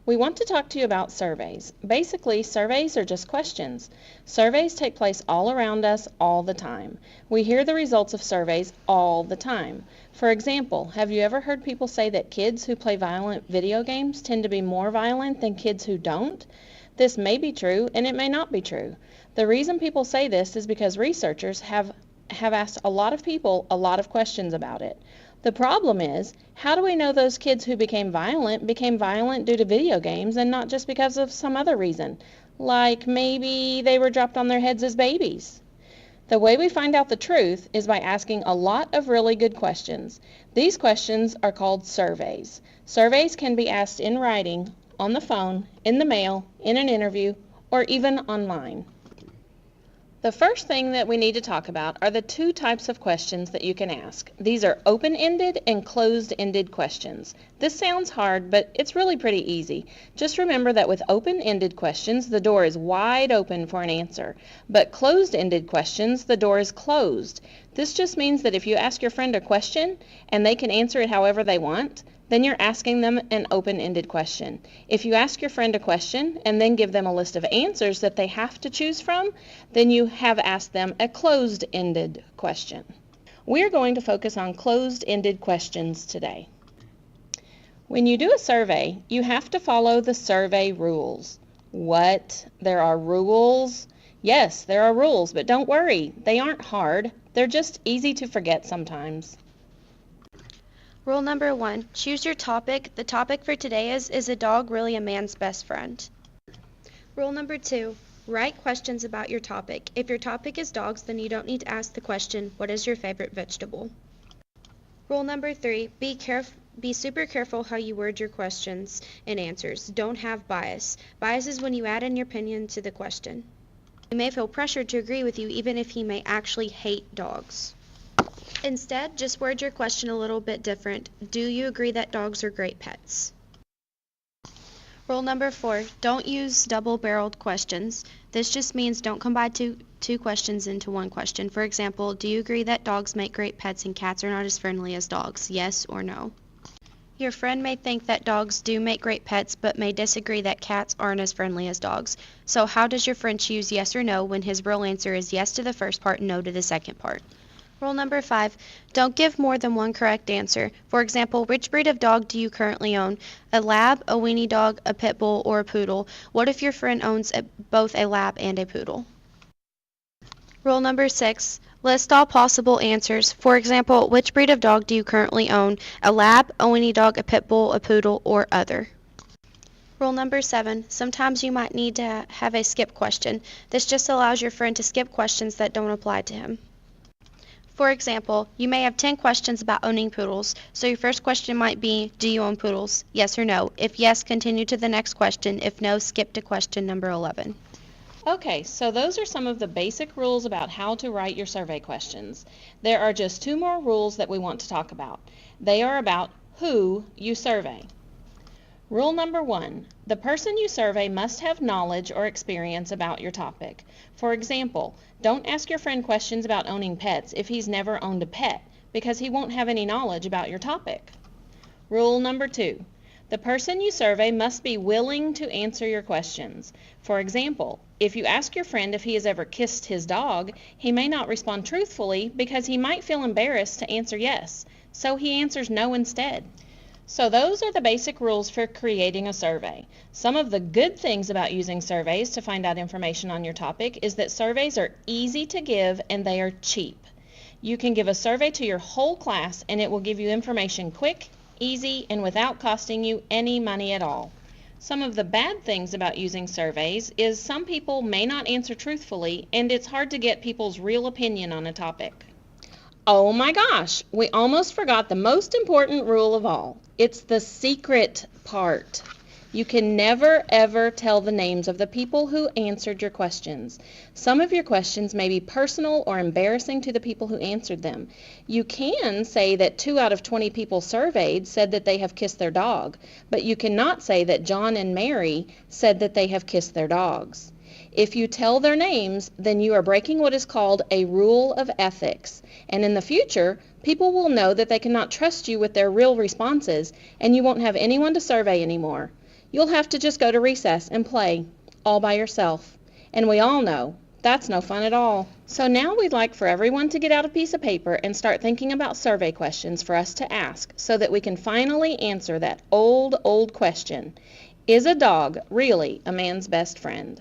We want to talk to you about surveys. Basically, surveys are just questions. Surveys take place all around us all the time. We hear the results of surveys all the time. For example, have you ever heard people say that kids who play violent video games tend to be more violent than kids who don't? This may be true and it may not be true. The reason people say this is because researchers have asked a lot of people a lot of questions about it. The problem is, how do we know those kids who became violent due to video games and not just because of some other reason? Like maybe they were dropped on their heads as babies. The way we find out the truth is by asking a lot of really good questions. These questions are called surveys. Surveys can be asked in writing, on the phone, in the mail, in an interview, or even online. The first thing that we need to talk about are the two types of questions that you can ask. These are open-ended and closed-ended questions. This sounds hard, but it's really pretty easy. Just remember that with open-ended questions, the door is wide open for an answer. But closed-ended questions, the door is closed. This just means that if you ask your friend a question and they can answer it however they want, then you're asking them an open-ended question. If you ask your friend a question and then give them a list of answers that they have to choose from, then you have asked them a closed-ended question. We're going to focus on closed-ended questions today. When you do a survey, you have to follow the survey rules. What? There are rules? Yes, there are rules, but don't worry, they aren't hard. They're just easy to forget sometimes. Rule number 1, choose your topic. The topic for today is a dog really a man's best friend? Rule number 2, write questions about your topic. If your topic is dogs, then you don't need to ask the question, what is your favorite vegetable? Rule number 3, be super careful how you word your questions and answers. Don't have bias. Bias is when you add in your opinion to the question. You may feel pressured to agree with you even if he may actually hate dogs. Instead, just word your question a little bit different. Do you agree that dogs are great pets? Rule number 4, don't use double-barreled questions. This just means don't combine two questions into one question. For example, do you agree that dogs make great pets and cats are not as friendly as dogs? Yes or no? Your friend may think that dogs do make great pets, but may disagree that cats aren't as friendly as dogs. So how does your friend choose yes or no when his real answer is yes to the first part and no to the second part? Rule number 5, don't give more than one correct answer. For example, which breed of dog do you currently own? A lab, a weenie dog, a pit bull, or a poodle? What if your friend owns both a lab and a poodle? Rule number 6, list all possible answers. For example, which breed of dog do you currently own? A lab, a weenie dog, a pit bull, a poodle, or other? Rule number 7, sometimes you might need to have a skip question. This just allows your friend to skip questions that don't apply to him. For example, you may have 10 questions about owning poodles, so your first question might be, do you own poodles? Yes or no. If yes, continue to the next question. If no, skip to question number 11. Okay, so those are some of the basic rules about how to write your survey questions. There are just 2 more rules that we want to talk about. They are about who you survey. Rule number 1, the person you survey must have knowledge or experience about your topic. For example, don't ask your friend questions about owning pets if he's never owned a pet, because he won't have any knowledge about your topic. Rule number 2, the person you survey must be willing to answer your questions. For example, if you ask your friend if he has ever kissed his dog, he may not respond truthfully because he might feel embarrassed to answer yes, so he answers no instead. So those are the basic rules for creating a survey. Some of the good things about using surveys to find out information on your topic is that surveys are easy to give and they are cheap. You can give a survey to your whole class and it will give you information quick, easy, and without costing you any money at all. Some of the bad things about using surveys is some people may not answer truthfully and it's hard to get people's real opinion on a topic. Oh my gosh, we almost forgot the most important rule of all. It's the secret part. You can never ever tell the names of the people who answered your questions. Some of your questions may be personal or embarrassing to the people who answered them. You can say that 2 out of 20 people surveyed said that they have kissed their dog, but you cannot say that John and Mary said that they have kissed their dogs. If you tell their names, then you are breaking what is called a rule of ethics. And in the future, people will know that they cannot trust you with their real responses, and you won't have anyone to survey anymore. You'll have to just go to recess and play all by yourself. And we all know that's no fun at all. So now we'd like for everyone to get out a piece of paper and start thinking about survey questions for us to ask so that we can finally answer that old question. Is a dog really a man's best friend?